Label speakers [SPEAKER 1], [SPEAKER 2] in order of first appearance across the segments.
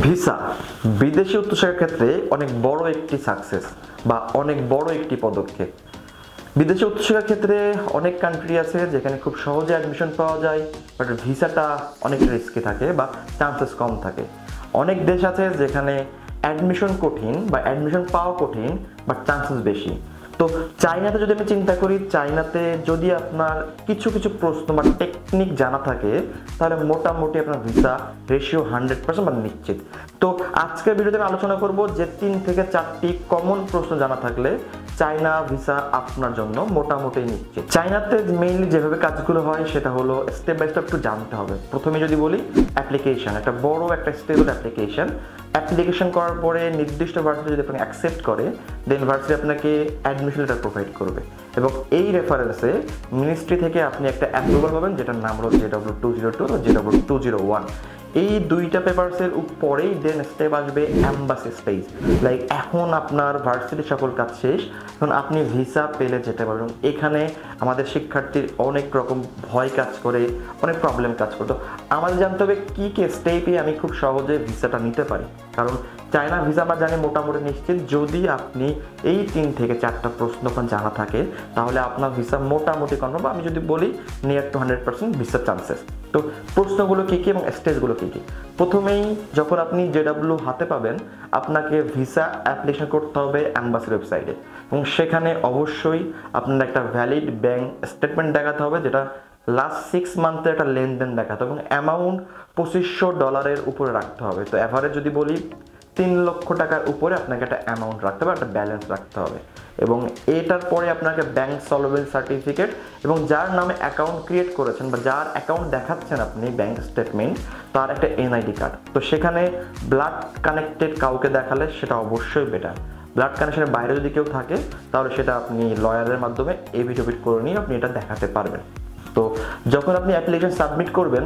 [SPEAKER 1] Visa বিদেশি উচ্চশিক্ষার ক্ষেত্রে অনেক বড় একটি সাকসেস বা অনেক বড় একটি পদক্ষেপ। বিদেশি উচ্চশিক্ষার ক্ষেত্রে অনেক কান্ট্রি আছে যেখানে খুব সহজে অ্যাডমিশন পাওয়া যায়, বাট ভিসাটা অনেক রিস্কি থাকে বা চান্সেস কম থাকে। অনেক দেশ আছে যেখানে অ্যাডমিশন কঠিন বা অ্যাডমিশন পাওয়া কঠিন, বাট চান্সেস বেশি। তো চায়নাতে যদি আমি চিন্তা করি, চায়নাতে যদি আপনার কিছু কিছু প্রশ্ন বা টেকনিক জানা থাকে, তাহলে মোটামুটি আপনার ভিসা রেশিও 100% বা নিশ্চিত। তো আজকের ভিডিওতে আমি আলোচনা করব যে 3 থেকে 4টি কমন প্রশ্ন জানা থাকলে চায়না ভিসা আপনার জন্য মোটামুটি নিশ্চিত। চায়নাতে মেইনলি যেভাবে কাজগুলো হয় সেটা হলো স্টেপ বাই স্টেপ একটু জানতে হবে। প্রথমে যদি বলি অ্যাপ্লিকেশন, একটা বড় একটা স্টেপ হলো অ্যাপ্লিকেশন করার পরে নির্দিষ্ট ভার্সিটি যদি আপনাকে অ্যাকসেপ্ট করে, দেন ভার্সিটি আপনাকে অ্যাডমিশন লেটার প্রোভাইড করবে এবং এই রেফারেন্সে মিনিস্ট্রি থেকে আপনি একটা অ্যাপ্রুভাল পাবেন, যেটার নাম হলো JW202 বা JW201। এই দুইটা পেপারসের উপরেই দেন স্টেপ আসবে এম্বাসি স্টেজ। লাইক এখন আপনার ভার্সিটির সকল কাজ শেষ, এখন আপনি ভিসা পেলে যেতে পারবেন। এখানে আমাদের শিক্ষার্থীর অনেক রকম ভয় কাজ করে, অনেক প্রবলেম কাজ করে। তো আমাদের জানতে হবে কী কী স্টেপে আমি খুব সহজে ভিসাটা নিতে পারি। কারণ চায়না ভিসা আমরা জানি মোটামুটি নিশ্চিত। যদি আপনি এই 3 থেকে 4টা প্রশ্ন জানা থাকে, তাহলে আপনার ভিসা মোটামুটি কনফার্ম। আমি যদি বলি নিয়ার টু 100% ভিসার চান্সেস। তো প্রশ্নগুলো কী কী এবং স্টেজগুলো কী কী? প্রথমেই যখন আপনি JW হাতে পাবেন, আপনাকে ভিসা অ্যাপ্লিকেশন করতে হবে অ্যাম্বাসির ওয়েবসাইটে এবং সেখানে অবশ্যই আপনার একটা ভ্যালিড ব্যাংক স্টেটমেন্ট দেখাতে হবে, যেটা লাস্ট 6 মান্থের একটা লেনদেন দেখাতে হবে এবং অ্যামাউন্ট $2500 উপরে রাখতে হবে। তো অ্যাভারেজ যদি বলি 3 লক্ষ টাকার উপরে আপনাকে একটা অ্যামাউন্ট রাখতে হবে, একটা ব্যালেন্স রাখতে হবে এবং এটার পরে আপনাকে ব্যাংক সলভেন্সি সার্টিফিকেট এবং যার নামে অ্যাকাউন্ট ক্রিয়েট করেছেন বা যার অ্যাকাউন্ট দেখাচ্ছেন আপনি ব্যাংক স্টেটমেন্ট, তার একটা NID কার্ড। তো সেখানে ব্লাড কানেক্টেড কাউকে দেখালে সেটা অবশ্যই বেটার। ব্লাড কানেকশনের বাইরে যদি কেউ থাকে, তাহলে সেটা আপনি লয়ারের মাধ্যমে এফিডেভিট করে নিয়ে আপনি এটা দেখাতে পারবেন। তো যখন আপনি অ্যাপ্লিকেশন সাবমিট করবেন,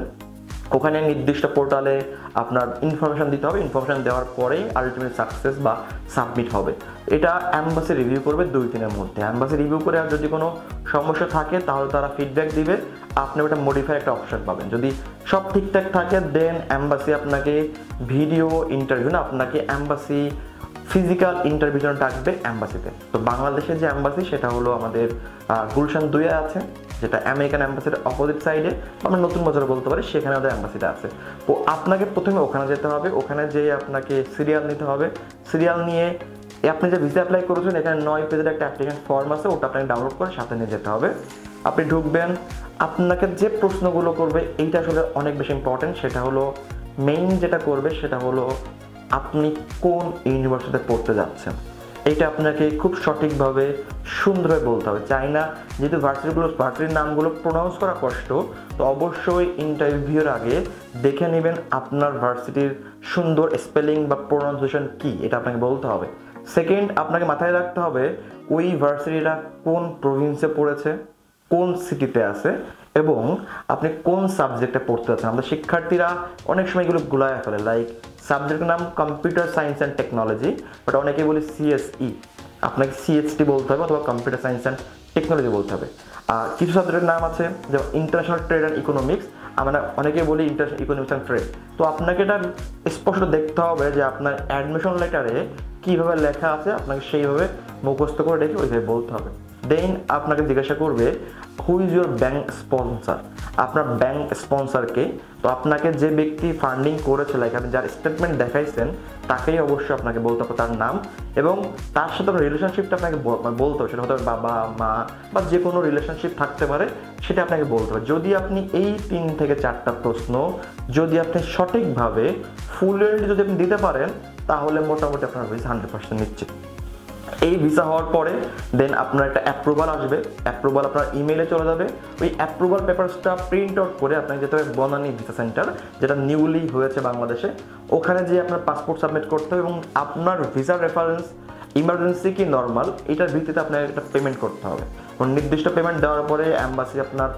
[SPEAKER 1] ওখানে নির্দিষ্ট পোর্টালে আপনার ইনফরমেশন দিতে হবে। ইনফরমেশন দেওয়ার পরেই আলটিমেট সাকসেস বা সাবমিট হবে। এটা অ্যাম্বাসি রিভিউ করবে 2 দিনের মধ্যে। অ্যাম্বাসি রিভিউ করে আর যদি কোনো সমস্যা থাকে, তাহলে তারা ফিডব্যাক দিবে, আপনি ওটা মডিফাই একটা অপশন পাবেন। যদি সব ঠিকঠাক থাকে, দেন অ্যাম্বাসি আপনাকে ভিডিও ইন্টারভিউ না, আপনাকে অ্যাম্বাসি ফিজিক্যাল ইন্টারভিউ জন্য ডাকবে অ্যাম্বাসিতে। তো বাংলাদেশের যে অ্যাম্বাসি সেটা হলো আমাদের গুলশান 2 আছে, যেটা আমেরিকান অ্যাম্বাসির অপোজিট সাইডে, আমরা নতুন বাজার বলতে পারি, সেখানে ওদের অ্যাম্বাসিটা আছে। তো আপনাকে প্রথমে ওখানে যেতে হবে, ওখানে যেয়ে আপনাকে সিরিয়াল নিতে হবে। সিরিয়াল নিয়ে আপনি যে ভিসা অ্যাপ্লাই করেছেন, এখানে 9 পেজের একটা অ্যাপ্লিকেশন ফর্ম আছে, ওটা আপনাকে ডাউনলোড করে সাথে নিয়ে যেতে হবে। আপনি ঢুকবেন, আপনাকে যে প্রশ্নগুলো করবে এইটা আসলে অনেক বেশি ইম্পর্টেন্ট। সেটা হলো মেইন যেটা করবে সেটা হলো আপনি কোন ইউনিভার্সিটিতে পড়তে যাচ্ছেন, এটা আপনাকে খুব সঠিকভাবে সুন্দরভাবে বলতে হবে। চায়না যেহেতু ভার্সিটির নামগুলো প্রোনাউন্স করা কষ্ট, তো অবশ্যই ইন্টারভিউর আগে দেখে নেবেন আপনার ভার্সিটির সুন্দর স্পেলিং বা প্রোনাউন্সিয়েশন কী, এটা আপনাকে বলতে হবে। সেকেন্ড, আপনাকে মাথায় রাখতে হবে ওই ভার্সিটিটা কোন প্রভিন্সে পড়েছে, কোন সিটিতে আছে এবং আপনি কোন সাবজেক্টে পড়তে যাচ্ছেন। আমাদের শিক্ষার্থীরা অনেক সময় এগুলো গুলায় ফেলে, লাইক সাবজেক্টের নাম computer science and technology, but অনেকে বলি CSE, আপনাকে CHT বলতে হবে অথবা কম্পিউটার সায়েন্স অ্যান্ড টেকনোলজি বলতে হবে। আর কিছু সাবজেক্টের নাম আছে যেমন ইন্টারন্যাশনাল ট্রেড অ্যান্ড ইকোনমিক্স, আমরা অনেকে বলি ইন্টারন্যাশনাল ইকোনমিক্স অ্যান্ড ট্রেড। তো আপনাকে এটা স্পষ্ট দেখতে হবে যে আপনার অ্যাডমিশন লেটারে কীভাবে লেখা আছে, আপনাকে সেইভাবে মুখস্থ করে রেখে ওইভাবে বলতে হবে। দেন আপনাকে জিজ্ঞাসা করবে who is your bank sponsor, আপনার ব্যাংক স্পন্সরকে। তো আপনাকে যে ব্যক্তি ফান্ডিং করেছে, লাইক আপনি যার স্টেটমেন্ট দেখাইছেন, তাকেই অবশ্যই আপনাকে বলতে হবে তার নাম এবং তার সাথে আপনার রিলেশনশিপটা আপনাকে বলতে হবে। সেটা হতে পারে বাবা মা বা যে কোনো রিলেশনশিপ থাকতে পারে, সেটা আপনাকে বলতে হবে। যদি আপনি এই 3 থেকে 4টা প্রশ্ন যদি আপনি সঠিকভাবে ফুললি যদি আপনি দিতে পারেন, তাহলে মোটামুটি আপনার ভিসা 100% নিশ্চিত। এই ভিসা হওয়ার পরে দেন আপনার একটা অ্যাপ্রুভাল আসবে, অ্যাপ্রুভাল আপনার ইমেইলে চলে যাবে। ওই অ্যাপ্রুভাল পেপারসটা প্রিন্ট আউট করে আপনাকে যেতে হবে বনানী ভিসা সেন্টার, যেটা নিউলি হয়েছে বাংলাদেশে। ওখানে যেয়ে আপনার পাসপোর্ট সাবমিট করতে হবে এবং আপনার ভিসা রেফারেন্স ইমার্জেন্সি কি নর্মাল, এটার ভিত্তিতে আপনাকে একটা পেমেন্ট করতে হবে। নির্দিষ্ট পেমেন্ট দেওয়ার পরে অ্যাম্বাসি আপনার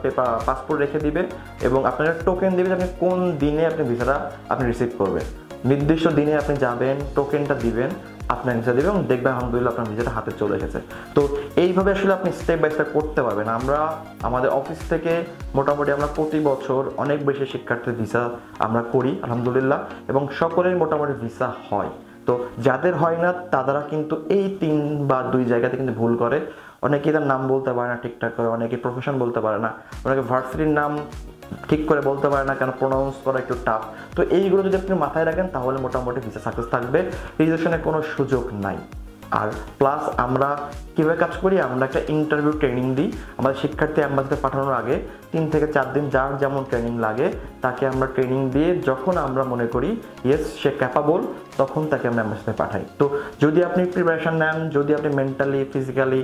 [SPEAKER 1] পাসপোর্ট রেখে দিবে এবং আপনার টোকেন দেবে যে আপনি কোন দিনে আপনি ভিসাটা আপনি রিসিভ করবেন। নির্দিষ্ট দিনে আপনি যাবেন, টোকেনটা দিবেন, আপনার ভিসা দেবে এবং দেখবেন আলহামদুলিল্লাহ আপনার ভিসাটা হাতে চলে এসেছে। তো এইভাবে আসলে আপনি স্টেপ বাই স্টেপ করতে পারবেন। আমরা আমাদের অফিস থেকে মোটামুটি আমরা প্রতি বছর অনেক বেশি শিক্ষার্থীর ভিসা আমরা করি আলহামদুলিল্লাহ, এবং সকলের মোটামুটি ভিসা হয়। তো যাদের হয় না তারা কিন্তু এই 3 বা 2 জায়গাতে কিন্তু ভুল করে। অনেকে তার নাম বলতে পারে না ঠিকঠাক করে, অনেকে প্রফেশন বলতে পারে না, অনেকে ভার্সিটির নাম ঠিক করে বলতে পারে না, কেন প্রোনাউন্স করা একটু টাফ। তো এইগুলো যদি আপনি মাথায় রাখেন তাহলে মোটামুটি ভিসা সাকসেস থাকবে, রিজেকশনের কোনো সুযোগ নাই। আর প্লাস আমরা কীভাবে কাজ করি, আমরা একটা ইন্টারভিউ ট্রেনিং দিই আমাদের শিক্ষার্থী অ্যাম্বাসিতে পাঠানোর আগে 3 থেকে 4 দিন, যার যেমন ট্রেনিং লাগে তাকে আমরা ট্রেনিং দিয়ে যখন আমরা মনে করি ইয়েস সে ক্যাপাবল, তখন তাকে আমরা অ্যাম্বাসিতে পাঠাই। তো যদি আপনি প্রিপারেশন নেন, যদি আপনি মেন্টালি ফিজিক্যালি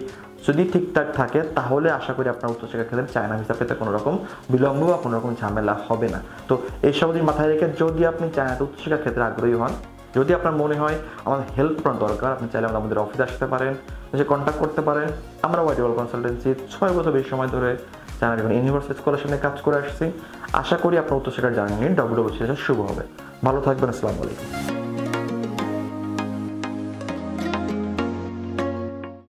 [SPEAKER 1] যদি ঠিকঠাক থাকে, তাহলে আশা করি আপনার উচ্চশিক্ষার ক্ষেত্রে চায়না ভিসা পেতে কোনো রকম বিলম্ব বা কোনো রকম ঝামেলা হবে না। তো এইসব দিন মাথায় রেখে যদি আপনি চায়নাতে উচ্চশিক্ষার ক্ষেত্রে আগ্রহী হন, যদি আপনার মনে হয় আমাদের হেল্প করার দরকার, আপনি চাইলে আমাদের অফিসে আসতে পারেন, এসে কন্ট্যাক্ট করতে পারেন। আমরা হোয়াইট ওয়াল কনসালটেন্সি 6 বছর বেশি সময় ধরে চায়না বিভিন্ন ইউনিভার্সিটি স্কলারশিপ নিয়ে কাজ করে আসছি। আশা করি আপনার উচ্চশিক্ষার জার্নি WWC শুভ হবে। ভালো থাকবেন, আসসালামু আলাইকুম।